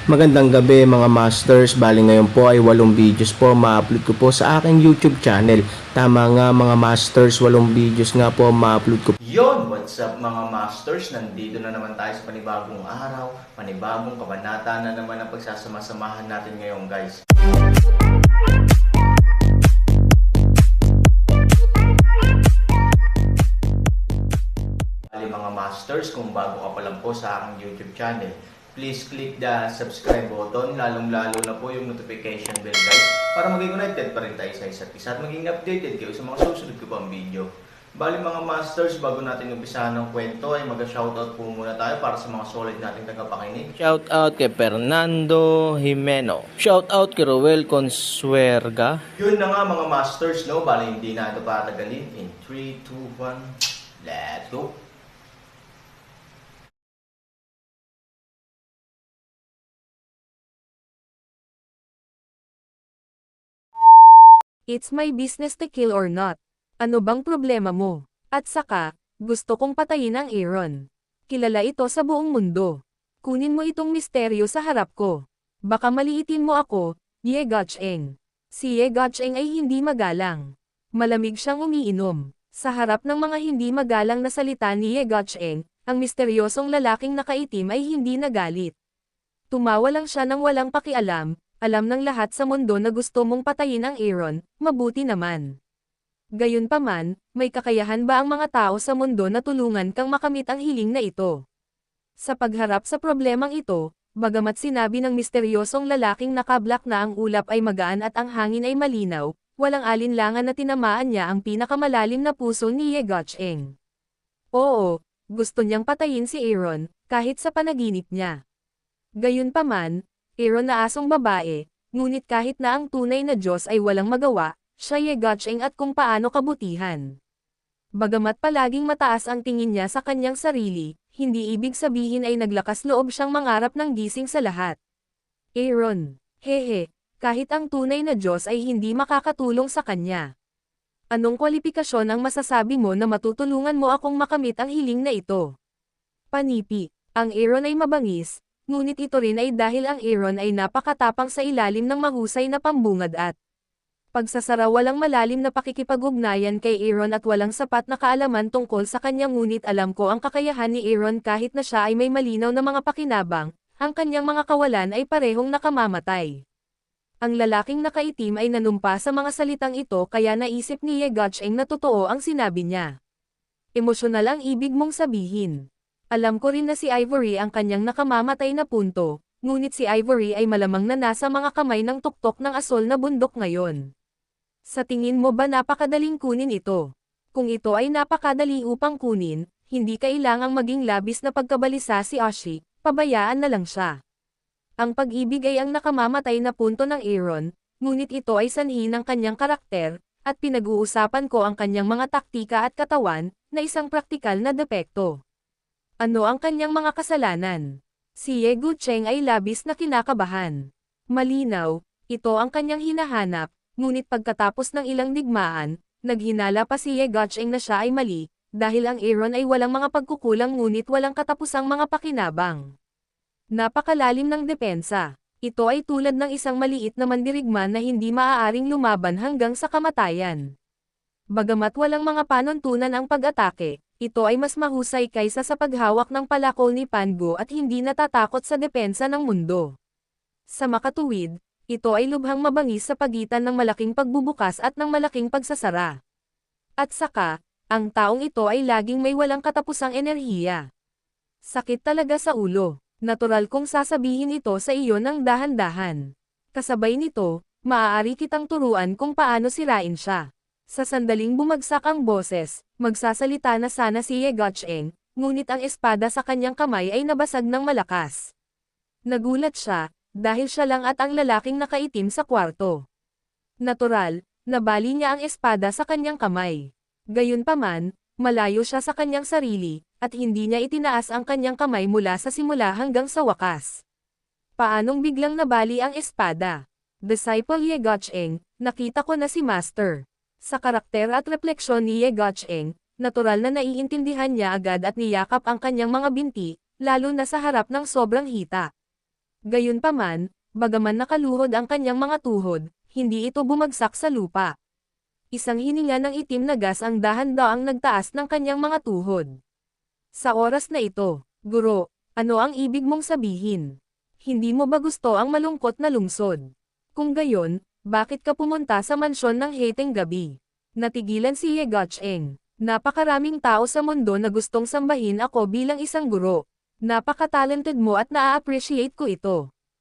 Magandang gabi mga masters, bali ngayon po ay 8 videos po ma-upload ko po sa aking YouTube channel. Tama nga mga masters, 8 videos nga po ma-upload ko. Yon, what's up mga masters? Nandito na naman tayo sa panibagong araw, panibagong kabanata na naman ang pagsasama-samahan natin ngayon guys. Bali mga masters, kung bago ka pa lang po sa aking YouTube channel, please click the subscribe button, lalong-lalo na po yung notification bell guys, para maging connected pa rin tayo sa isa't isa at maging updated kayo sa mga susunod ko pang video. Bali mga masters, bago natin umpisahan ng kwento ay mag-shoutout po muna tayo para sa mga solid nating tagapakinig. Shoutout kay Fernando Jimeno. Shoutout kay Roel Consuerga. Yun na nga mga masters, no? Bali hindi na ito patagalin. In 3, 2, 1, let's go! It's my business to kill or not. Ano bang problema mo? At saka, gusto kong patayin ang Aaron. Kilala ito sa buong mundo. Kunin mo itong misteryo sa harap ko. Baka maliitin mo ako, Ye Gacheng. Si Ye Gacheng ay hindi magalang. Malamig siyang umiinom. Sa harap ng mga hindi magalang na salita ni Ye Gacheng, ang misteryosong lalaking nakaitim ay hindi nagalit. Tumawa lang siya ng walang pakialam. Alam ng lahat sa mundo na gusto mong patayin ang Aaron, mabuti naman. Gayunpaman, may kakayahan ba ang mga tao sa mundo na tulungan kang makamit ang hiling na ito? Sa pagharap sa problemang ito, bagamat sinabi ng misteryosong lalaking nakablak na ang ulap ay magaan at ang hangin ay malinaw, walang alinlangan na tinamaan niya ang pinakamalalim na puso ni Ye Gacheng. Oo, gusto niyang patayin si Aaron, kahit sa panaginip niya. Gayunpaman, Aaron na asong babae, ngunit kahit na ang tunay na Diyos ay walang magawa, siya Ye Gacheng at kung paano kabutihan. Bagamat palaging mataas ang tingin niya sa kanyang sarili, hindi ibig sabihin ay naglakas loob siyang mangarap ng gising sa lahat. Aaron, hehe, kahit ang tunay na Diyos ay hindi makakatulong sa kanya. Anong kwalifikasyon ang masasabi mo na matutulungan mo akong makamit ang hiling na ito? Panipi, ang Aaron ay mabangis, ngunit ito rin ay dahil ang Aaron ay napakatapang sa ilalim ng mahusay na pambungad at pagsasara walang malalim na pakikipag-ugnayan kay Aaron at walang sapat na kaalaman tungkol sa kanya ngunit alam ko ang kakayahan ni Aaron kahit na siya ay may malinaw na mga pakinabang, ang kanyang mga kawalan ay parehong nakamamatay. Ang lalaking nakaitim ay nanumpa sa mga salitang ito kaya naisip ni Ye Gacheng na totoo ang sinabi niya. Emosyonal ang ibig mong sabihin. Alam ko rin na si Ivory ang kanyang nakamamatay na punto, ngunit si Ivory ay malamang na nasa mga kamay ng tuktok ng asol na bundok ngayon. Sa tingin mo ba napakadaling kunin ito? Kung ito ay napakadali upang kunin, hindi kailangang maging labis na pagkabalisa si Ashi, pabayaan na lang siya. Ang pag-ibig ay ang nakamamatay na punto ng Aaron, ngunit ito ay sanhi ng kanyang karakter, at pinag-uusapan ko ang kanyang mga taktika at katawan, na isang praktikal na depekto. Ano ang kanyang mga kasalanan? Si Ye Gacheng ay labis na kinakabahan. Malinaw, ito ang kanyang hinahanap, ngunit pagkatapos ng ilang digmaan, naghinala pa si Ye Gacheng na siya ay mali, dahil ang Aaron ay walang mga pagkukulang ngunit walang katapusang mga pakinabang. Napakalalim ng depensa. Ito ay tulad ng isang maliit na mandirigma na hindi maaaring lumaban hanggang sa kamatayan. Bagamat walang mga panuntunan ang pag-atake, ito ay mas mahusay kaysa sa paghawak ng palakol ni Pango at hindi natatakot sa depensa ng mundo. Sa makatuwid, ito ay lubhang mabangis sa pagitan ng malaking pagbubukas at ng malaking pagsasara. At saka, ang taong ito ay laging may walang katapusang enerhiya. Sakit talaga sa ulo. Natural kong sasabihin ito sa iyo ng dahan-dahan. Kasabay nito, maaari kitang turuan kung paano sirain siya. Sa sandaling bumagsak ang boses, magsasalita na sana si Ye Gacheng, ngunit ang espada sa kanyang kamay ay nabasag ng malakas. Nagulat siya, dahil siya lang at ang lalaking nakaitim sa kwarto. Natural, nabali niya ang espada sa kanyang kamay. Gayunpaman, malayo siya sa kanyang sarili, at hindi niya itinaas ang kanyang kamay mula sa simula hanggang sa wakas. Paanong biglang nabali ang espada? Disciple Ye Gacheng, nakita ko na si Master. Sa karakter at refleksyon ni Ye Gacheng, natural na naiintindihan niya agad at niyakap ang kanyang mga binti, lalo na sa harap ng sobrang hita. Gayunpaman, bagaman nakaluhod ang kanyang mga tuhod, hindi ito bumagsak sa lupa. Isang hininga ng itim na gas ang dahan-daang nagtaas ng kanyang mga tuhod. Sa oras na ito, guro, ano ang ibig mong sabihin? Hindi mo ba gusto ang malungkot na lungsod? Kung gayon, bakit ka pumunta sa mansyon ng heteng gabi? Natigilan si Ye Gucheng. Napakaraming tao sa mundo na gustong sambahin ako bilang isang guro. Napaka-talented mo at naa-appreciate ko ito.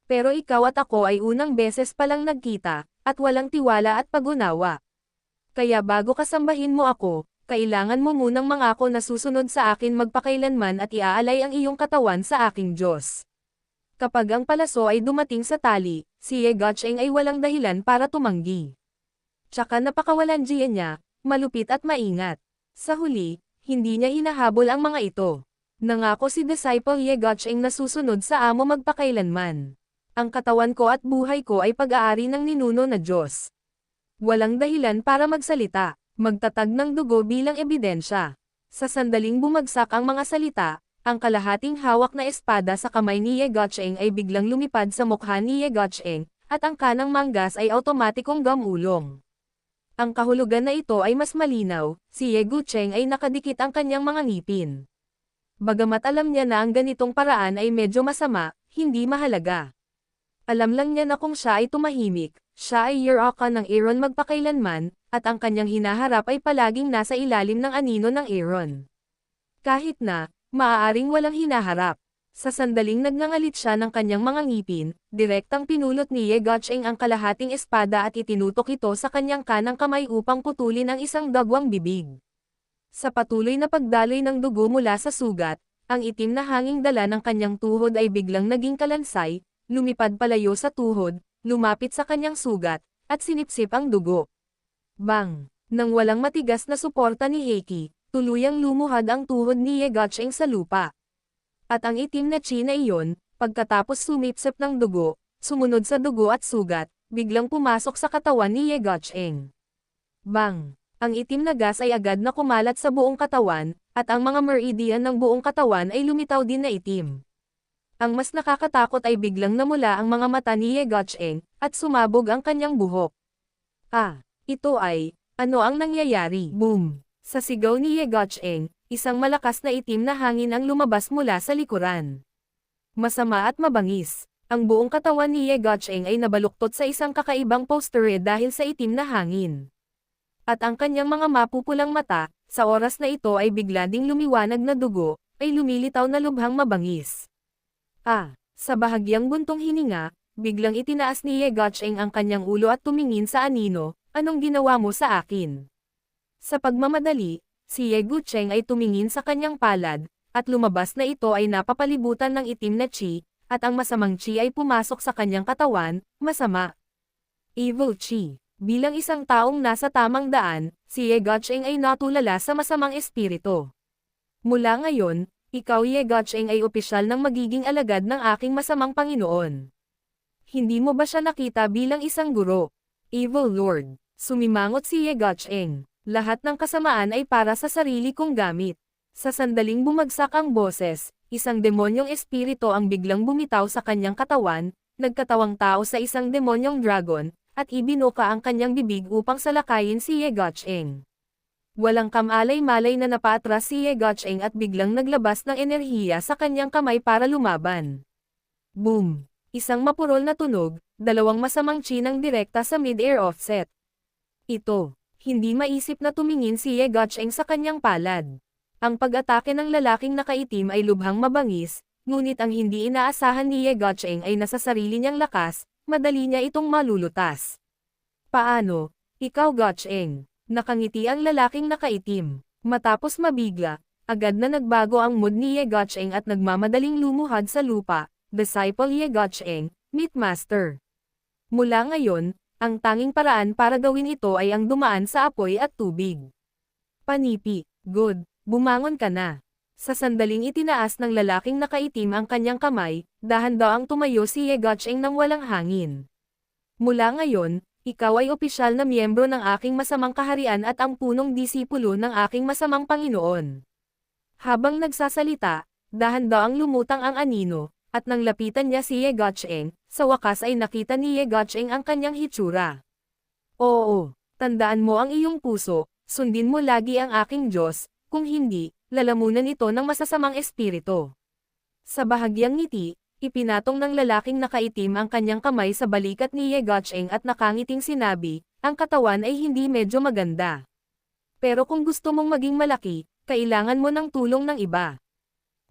Pero ikaw at ako ay unang beses palang nagkita, at walang tiwala at pag-unawa. Kaya bago ka sambahin mo ako, kailangan mo munang mangako na susunod sa akin magpakailanman at iaalay ang iyong katawan sa aking Diyos. Kapag ang palaso ay dumating sa tali, si Ye Gucheng ay walang dahilan para tumanggi. Tsaka napakawalandiya niya, malupit at maingat. Sa huli, hindi niya hinahabol ang mga ito. Nangako si Disciple Ye Gucheng na susunod sa amo magpakailanman. Ang katawan ko at buhay ko ay pag-aari ng ninuno na Diyos. Walang dahilan para magsalita, magtatag ng dugo bilang ebidensya. Sa sandaling bumagsak ang mga salita, ang kalahating hawak na espada sa kamay ni Ye Gucheng ay biglang lumipad sa mukha ni Ye Gucheng, at ang kanang manggas ay automatikong gamulong. Ang kahulugan na ito ay mas malinaw, si Ye Gucheng ay nakadikit ang kanyang mga ngipin. Bagamat alam niya na ang ganitong paraan ay medyo masama, hindi mahalaga. Alam lang niya na kung siya ay tumahimik, siya ay Year-Aka ng Aaron magpakailanman, at ang kanyang hinaharap ay palaging nasa ilalim ng anino ng Aaron. Kahit na, maaaring walang hinaharap. Sa sandaling nagngangalit siya ng kanyang mga ngipin, direktang pinulot ni Ye Gucheng ang kalahating espada at itinutok ito sa kanyang kanang kamay upang putulin ang isang dagwang bibig. Sa patuloy na pagdaloy ng dugo mula sa sugat, ang itim na hanging dala ng kanyang tuhod ay biglang naging kalansay, lumipad palayo sa tuhod, lumapit sa kanyang sugat, at sinipsip ang dugo. Bang! Nang walang matigas na suporta ni Heiki, tuluyang lumuhad ang tuhod ni Ye Gucheng sa lupa. At ang itim na chi na iyon, pagkatapos sumipsip ng dugo, sumunod sa dugo at sugat, biglang pumasok sa katawan ni Ye Gucheng. Bang! Ang itim na gas ay agad na kumalat sa buong katawan, at ang mga meridian ng buong katawan ay lumitaw din na itim. Ang mas nakakatakot ay biglang namula ang mga mata ni Ye Gucheng, at sumabog ang kanyang buhok. Ito ay, ano ang nangyayari? Boom! Sa sigaw ni Ye Gucheng, isang malakas na itim na hangin ang lumabas mula sa likuran. Masama at mabangis. Ang buong katawan ni Ye Gucheng ay nabaluktot sa isang kakaibang posture dahil sa itim na hangin. At ang kanyang mga mapupulang mata, sa oras na ito ay bigla ding lumiwanag na dugo, ay lumilitaw na lubhang mabangis. Sa bahagyang buntong hininga, biglang itinaas ni Ye Gucheng ang kanyang ulo at tumingin sa anino, anong ginawa mo sa akin? Sa pagmamadali, si Ye Gucheng ay tumingin sa kanyang palad, at lumabas na ito ay napapalibutan ng itim na chi, at ang masamang chi ay pumasok sa kanyang katawan, masama. Evil chi. Bilang isang taong nasa tamang daan, si Ye Gucheng ay natulala sa masamang espiritu. Mula ngayon, ikaw Ye Gucheng ay opisyal ng magiging alagad ng aking masamang Panginoon. Hindi mo ba siya nakita bilang isang guro? Evil Lord. Sumimangot si Ye Gucheng. Lahat ng kasamaan ay para sa sarili kong gamit. Sa sandaling bumagsak ang boses, isang demonyong espiritu ang biglang bumitaw sa kanyang katawan, nagkatawang tao sa isang demonyong dragon, at ibinuka ang kanyang bibig upang salakayin si Ye Gucheng. Walang kamalay-malay na napaatras si Ye Gucheng at biglang naglabas ng enerhiya sa kanyang kamay para lumaban. Boom! Isang mapurol na tunog, dalawang masamang chi ng direkta sa mid-air offset. Ito, hindi maisip na tumingin si Ye Gucheng sa kanyang palad. Ang pag-atake ng lalaking nakaitim ay lubhang mabangis, ngunit ang hindi inaasahan ni Ye Gucheng ay nasa sarili niyang lakas, madali niya itong malulutas. Paano? Ikaw Gucheng? Nakangiti ang lalaking nakaitim. Matapos mabigla, agad na nagbago ang mood ni Ye Gucheng at nagmamadaling lumuhad sa lupa. Disciple Ye Gucheng, Meat Master. Mula ngayon, ang tanging paraan para gawin ito ay ang dumaan sa apoy at tubig. Panipi, good, bumangon ka na. Sa sandaling itinaas ng lalaking nakaitim ang kanyang kamay, dahan-daang tumayo si Ye Gucheng nang walang hangin. Mula ngayon, ikaw ay opisyal na miyembro ng aking masamang kaharian at ang punong disipulo ng aking masamang Panginoon. Habang nagsasalita, dahan-daang lumutang ang anino, At nang lapitan niya si Ye Guocheng, sa wakas ay nakita ni Ye Guocheng ang kanyang hitsura. Oo, tandaan mo ang iyong puso, sundin mo lagi ang aking Diyos, kung hindi, lalamunan ito ng masasamang espiritu. Sa bahagyang ngiti, ipinatong ng lalaking nakaitim ang kanyang kamay sa balikat ni Ye Guocheng at nakangiting sinabi, ang katawan ay hindi medyo maganda. Pero kung gusto mong maging malaki, kailangan mo ng tulong ng iba.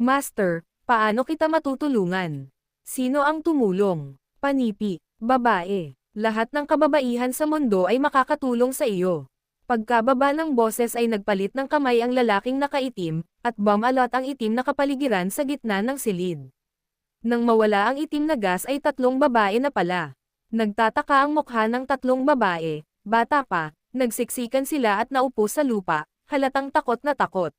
Master, paano kita matutulungan? Sino ang tumulong? Panipi, babae. Lahat ng kababaihan sa mundo ay makakatulong sa iyo. Pagkababa ng boses ay nagpalit ng kamay ang lalaking nakaitim, at bumalot ang itim na kapaligiran sa gitna ng silid. Nang mawala ang itim na gas ay tatlong babae na pala. Nagtataka ang mukha ng tatlong babae, bata pa, nagsiksikan sila at naupo sa lupa, halatang takot na takot.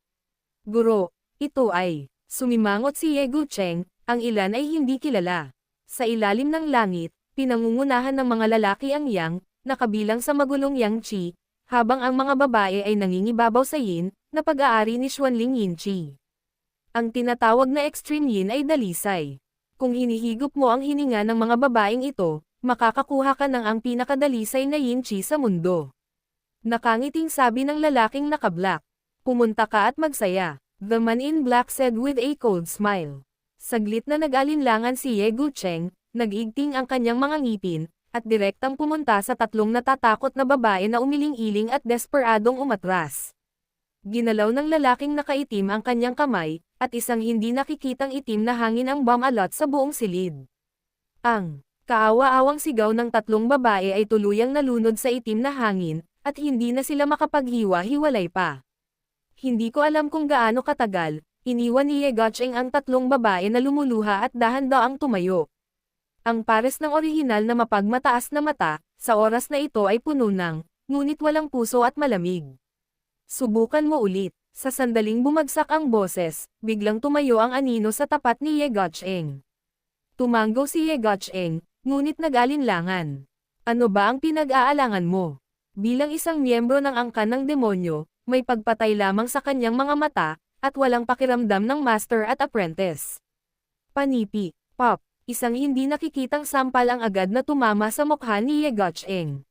Guro, ito ay, sumimangot si Ye Guocheng, ang ilan ay hindi kilala. Sa ilalim ng langit, pinangungunahan ng mga lalaki ang Yang, na kabilang sa magulong Yang Qi, habang ang mga babae ay nangingibabaw sa Yin, na pag-aari ni Xuanling Yin Qi. Ang tinatawag na extreme Yin ay dalisay. Kung hinihigop mo ang hininga ng mga babaeng ito, makakakuha ka ng ang pinakadalisay na Yin Qi sa mundo. Nakangiting sabi ng lalaking naka-black. Pumunta ka at magsaya. The man in black said with a cold smile. Saglit na nag-alinlangan si Ye Guocheng, nag-igting ang kanyang mga ngipin, at direktang pumunta sa tatlong natatakot na babae na umiling-iling at desperadong umatras. Ginalaw ng lalaking nakaitim ang kanyang kamay, at isang hindi nakikitang itim na hangin ang bumalot sa buong silid. Ang kaawa-awang sigaw ng tatlong babae ay tuluyang nalunod sa itim na hangin, at hindi na sila makapaghiwa-hiwalay pa. Hindi ko alam kung gaano katagal, iniwan ni Ye Guocheng ang tatlong babae na lumuluha at dahan-daang tumayo. Ang pares ng orihinal na mapagmataas na mata, sa oras na ito ay puno ng, ngunit walang puso at malamig. Subukan mo ulit. Sa sandaling bumagsak ang boses, biglang tumayo ang anino sa tapat ni Ye Guocheng. Tumanggo si Ye Guocheng, ngunit nag-alinlangan. Ano ba ang pinag-aalangan mo? Bilang isang miyembro ng angkan ng demonyo, may pagpatay lamang sa kanyang mga mata, at walang pakiramdam ng master at apprentice. Panipi, pop. Isang hindi nakikitang sampal ang agad na tumama sa mukha ni Ye Guocheng.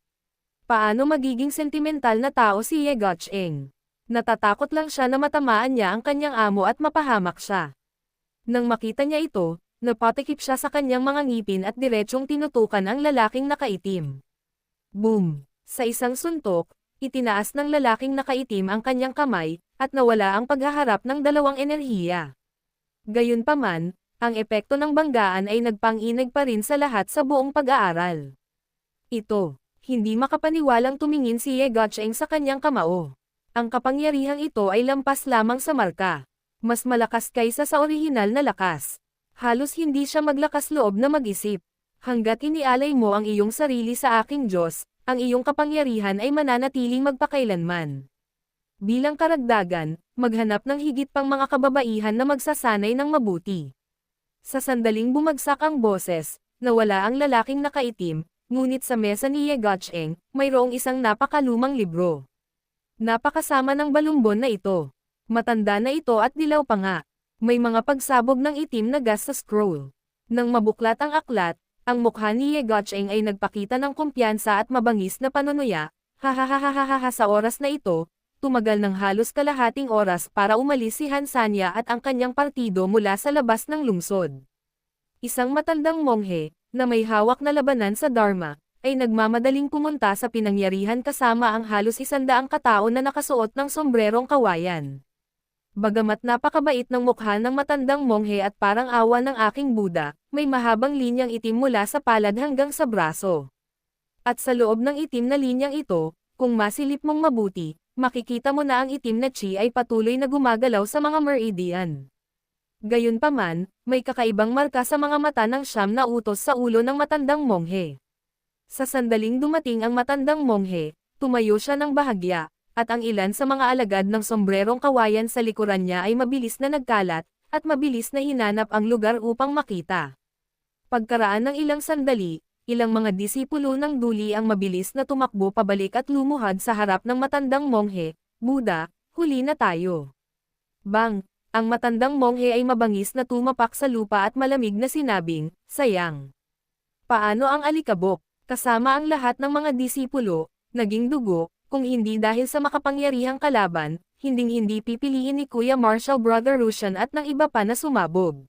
Paano magiging sentimental na tao si Ye Guocheng? Natatakot lang siya na matamaan niya ang kanyang amo at mapahamak siya. Nang makita niya ito, napatikip siya sa kanyang mga ngipin at diretsyong tinutukan ang lalaking nakaitim. Boom! Sa isang suntok, itinaas ng lalaking nakaitim ang kanyang kamay, at nawala ang paghaharap ng dalawang enerhiya. Gayunpaman, ang epekto ng banggaan ay nagpang-inag pa rin sa lahat sa buong pag-aaral. Ito, hindi makapaniwalang tumingin si Ye Guocheng sa kanyang kamao. Ang kapangyarihang ito ay lampas lamang sa marka. Mas malakas kaysa sa orihinal na lakas. Halos hindi siya maglakas loob na mag-isip. Hanggat inialay mo ang iyong sarili sa aking Diyos, ang iyong kapangyarihan ay mananatiling magpakailanman. Bilang karagdagan, maghanap ng higit pang mga kababaihan na magsasanay ng mabuti. Sa sandaling bumagsak ang boses, nawala ang lalaking nakaitim, ngunit sa mesa ni Ye Guocheng, mayroong isang napakalumang libro. Napakasama ng balumbon na ito. Matanda na ito at dilaw pa nga. May mga pagsabog ng itim na gas sa scroll. Nang mabuklat ang aklat, ang mukha ni Ye Guocheng ay nagpakita ng kumpiyansa at mabangis na panunuya. Hahahahahaha sa oras na ito, tumagal ng halos kalahating oras para umalis si Hansanya at ang kanyang partido mula sa labas ng lungsod. Isang matandang monghe, na may hawak na labanan sa Dharma, ay nagmamadaling pumunta sa pinangyarihan kasama ang halos 100 katao na nakasuot ng sombrerong kawayan. Bagamat napakabait ng mukha ng matandang monghe at parang awa ng aking Buddha, may mahabang linyang itim mula sa palad hanggang sa braso. At sa loob ng itim na linyang ito, kung masilip mong mabuti, makikita mo na ang itim na chi ay patuloy na gumagalaw sa mga meridian. Gayunpaman, may kakaibang marka sa mga mata ng siyam na utos sa ulo ng matandang monghe. Sa sandaling dumating ang matandang monghe, tumayo siya ng bahagya, at ang ilan sa mga alagad ng sombrerong kawayan sa likuran niya ay mabilis na nagkalat, at mabilis na hinanap ang lugar upang makita. Pagkaraan ng ilang sandali, ilang mga disipulo ng duli ang mabilis na tumakbo pabalik at lumuhad sa harap ng matandang monghe. Buddha, huli na tayo. Bang! Ang matandang monghe ay mabangis na tumapak sa lupa at malamig na sinabing, sayang. Paano ang alikabok? Kasama ang lahat ng mga disipulo, naging dugo, kung hindi dahil sa makapangyarihang kalaban, hinding-hindi pipiliin ni Kuya Marshall Brother Rusian at ng iba pa na sumabog.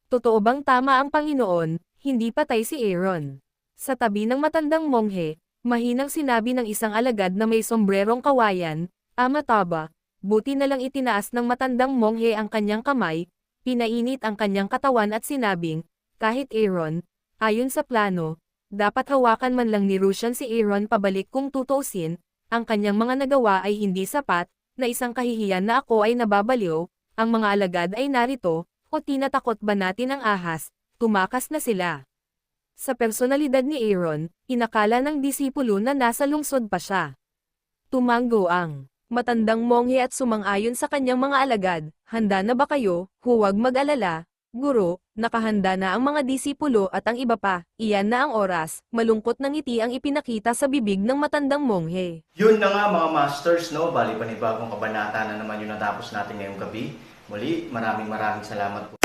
Totoo bang tama ang Panginoon, hindi patay si Aaron? Sa tabi ng matandang monghe, mahinang sinabi ng isang alagad na may sombrerong kawayan, Amataba, buti na lang itinaas ng matandang monghe ang kanyang kamay, pinainit ang kanyang katawan at sinabing, kahit Aaron, ayon sa plano, dapat hawakan man lang ni Rusian si Aaron pabalik kung tutuusin, ang kanyang mga nagawa ay hindi sapat, na isang kahihiyan na ako ay nababaliw, ang mga alagad ay narito, o tinatakot ba natin ang ahas, tumakas na sila. Sa personalidad ni Aaron, inakala ng disipulo na nasa lungsod pa siya. Tumanggo ang matandang monghe at sumang-ayon sa kanyang mga alagad, handa na ba kayo, huwag mag-alala, guro, nakahanda na ang mga disipulo at ang iba pa, iyan na ang oras, malungkot na ngiti ang ipinakita sa bibig ng matandang monghe. Yun na nga mga masters, no? Bali panibagong kabanata na naman yung natapos natin ngayong gabi. Muli, maraming salamat po